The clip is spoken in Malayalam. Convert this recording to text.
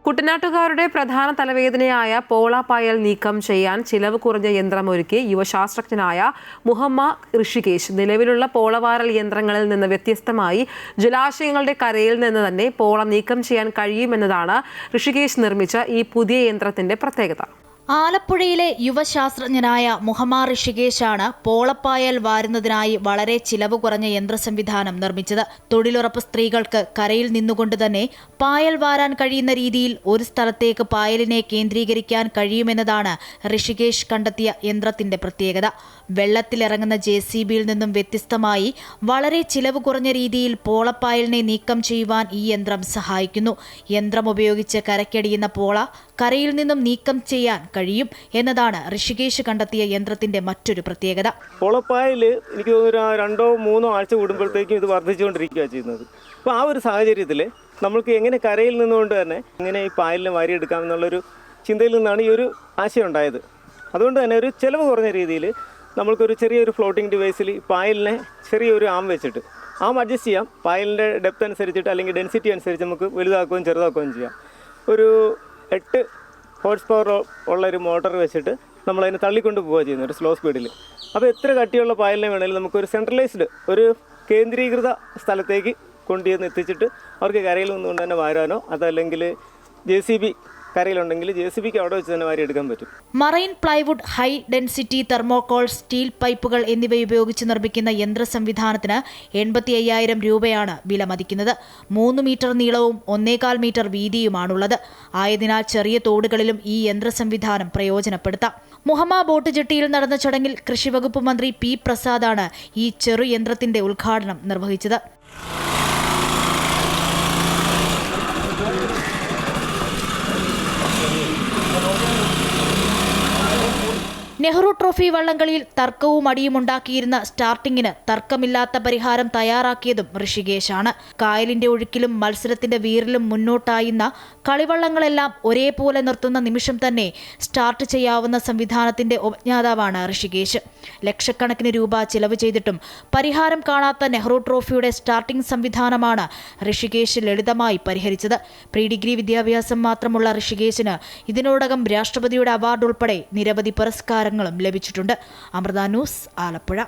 കുട്ടനാട്ടുകാരുടെ പ്രധാന തലവേദനയായ പോളപായൽ നീക്കം ചെയ്യാൻ ചിലവ് കുറഞ്ഞ യന്ത്രമൊരുക്കി യുവശാസ്ത്രജ്ഞനായ മുഹമ്മദ് ഋഷികേശ്. നിലവിലുള്ള പോളവാരൽ യന്ത്രങ്ങളിൽ നിന്ന് വ്യത്യസ്തമായി ജലാശയങ്ങളുടെ കരയിൽ നിന്ന് തന്നെ പോള നീക്കം ചെയ്യാൻ കഴിയുമെന്നതാണ് ഋഷികേശ് നിർമ്മിച്ച ഈ പുതിയ യന്ത്രത്തിന്റെ പ്രത്യേകത. ആലപ്പുഴയിലെ യുവശാസ്ത്രജ്ഞനായ മുഹമ്മദ് ഋഷികേശാണ് പോളപ്പായൽ വാരുന്നതിനായി വളരെ ചിലവ് കുറഞ്ഞ യന്ത്ര സംവിധാനം നിർമ്മിച്ചത്. തൊഴിലുറപ്പ് സ്ത്രീകൾക്ക് കരയിൽ നിന്നുകൊണ്ട് തന്നെ പായൽ വാരാൻ കഴിയുന്ന രീതിയിൽ ഒരു സ്ഥലത്തേക്ക് പായലിനെ കേന്ദ്രീകരിക്കാൻ കഴിയുമെന്നതാണ് ഋഷികേശ് കണ്ടെത്തിയ യന്ത്രത്തിന്റെ പ്രത്യേകത. വെള്ളത്തിലിറങ്ങുന്ന JCBയിൽ നിന്നും വ്യത്യസ്തമായി വളരെ ചിലവ് കുറഞ്ഞ രീതിയിൽ പോളപ്പായലിനെ നീക്കം ചെയ്യുവാൻ ഈ യന്ത്രം സഹായിക്കുന്നു. യന്ത്രം ഉപയോഗിച്ച് കരയ്ക്കടിയുന്ന പോള കരയിൽ നിന്നും നീക്കം ചെയ്യാൻ കഴിയും എന്നതാണ് ഋഷികേശ് കണ്ടെത്തിയ യന്ത്രത്തിന്റെ മറ്റൊരു പ്രത്യേകത. പോളപ്പായൽ എനിക്ക് തോന്നുന്നു 2-3 ആഴ്ച കൂടുമ്പോഴത്തേക്കും ഇത് വർദ്ധിച്ചുകൊണ്ടിരിക്കുകയാണ് ചെയ്യുന്നത്. അപ്പോൾ ആ ഒരു സാഹചര്യത്തിൽ നമ്മൾക്ക് എങ്ങനെ കരയിൽ നിന്നുകൊണ്ട് തന്നെ എങ്ങനെ ഈ പായലിനെ വാരിയെടുക്കാമെന്നുള്ളൊരു ചിന്തയിൽ നിന്നാണ് ഈ ഒരു ആശയം ഉണ്ടായത്. അതുകൊണ്ട് തന്നെ ഒരു ചിലവ് കുറഞ്ഞ രീതിയിൽ നമ്മൾക്കൊരു ചെറിയൊരു ഫ്ലോട്ടിംഗ് ഡിവൈസിൽ പായലിനെ ചെറിയൊരു ആം വെച്ചിട്ട് അഡ്ജസ്റ്റ് ചെയ്യാം. പായലിൻ്റെ ഡെപ്ത് അനുസരിച്ചിട്ട് അല്ലെങ്കിൽ ഡെൻസിറ്റി അനുസരിച്ച് നമുക്ക് വലുതാക്കുകയും ചെറുതാക്കുകയും ചെയ്യാം. ഒരു 8 ഹോഴ്സ് പവർ ഉള്ളൊരു മോട്ടർ വെച്ചിട്ട് നമ്മളതിനെ തള്ളിക്കൊണ്ട് പോവുക ചെയ്യുന്നത് ഒരു സ്ലോ സ്പീഡിൽ. അപ്പോൾ എത്ര കട്ടിയുള്ള പായലിനെ വേണമെങ്കിലും നമുക്കൊരു സെൻട്രലൈസ്ഡ് ഒരു കേന്ദ്രീകൃത സ്ഥലത്തേക്ക് കൊണ്ടുവന്ന് എത്തിച്ചിട്ട് അവർക്ക് കരയിൽ നിന്നുകൊണ്ട് തന്നെ വാരാനോ അതല്ലെങ്കിൽ JCB കരയിലുണ്ടെങ്കിൽ JCBക്ക് അവിടെ വെച്ച് തന്നെ വാരിയെടുക്കാൻ പറ്റും. Marine plywood, high density thermocol, steel പൈപ്പുകൾ എന്നിവ ഉപയോഗിച്ച് നിർമ്മിക്കുന്ന യന്ത്ര സംവിധാനത്തിന് 85,000 രൂപയാണ് വില മതിക്കുന്നത്. 3 മീറ്റർ നീളവും 1.25 മീറ്റർ വീതിയുമാണുള്ളത്. ആയതിനാൽ ചെറിയ തോടുകളിലും ഈ യന്ത്ര സംവിധാനം പ്രയോജനപ്പെടുത്താം. മുഹമ്മദ് ബോട്ട് ജെട്ടിയിൽ നടന്ന ചടങ്ങിൽ കൃഷിവകുപ്പ് മന്ത്രി P. പ്രസാദാണ് ഈ ചെറു യന്ത്രത്തിന്റെ ഉദ്ഘാടനം നിർവഹിച്ചത്. നെഹ്റു ട്രോഫി വള്ളംകളിയിൽ തർക്കവും അടിയുമുണ്ടാക്കിയിരുന്ന സ്റ്റാർട്ടിങ്ങിന് തർക്കമില്ലാത്ത പരിഹാരം തയ്യാറാക്കിയതും ഋഷികേശാണ്. കായലിന്റെ ഒഴുക്കിലും മത്സരത്തിന്റെ വീറിലും മുന്നോട്ടായുന്ന കളിവള്ളങ്ങളെല്ലാം ഒരേപോലെ നിർത്തുന്ന നിമിഷം തന്നെ സ്റ്റാർട്ട് ചെയ്യാവുന്ന സംവിധാനത്തിന്റെ ഉപജ്ഞാതാവാണ് ഋഷികേശ്. ലക്ഷക്കണക്കിന് രൂപ ചിലവ് ചെയ്തിട്ടും പരിഹാരം കാണാത്ത നെഹ്റു ട്രോഫിയുടെ സ്റ്റാർട്ടിംഗ് സംവിധാനമാണ് ഋഷികേശ് ലളിതമായി പരിഹരിച്ചത്. പ്രീ ഡിഗ്രി വിദ്യാഭ്യാസം മാത്രമുള്ള ഋഷികേശിന് ഇതിനോടകം രാഷ്ട്രപതിയുടെ അവാർഡ് ഉൾപ്പെടെ നിരവധി പുരസ്കാരങ്ങളും ലഭിച്ചിട്ടുണ്ട്. അമൃത ന്യൂസ്, ആലപ്പുഴ.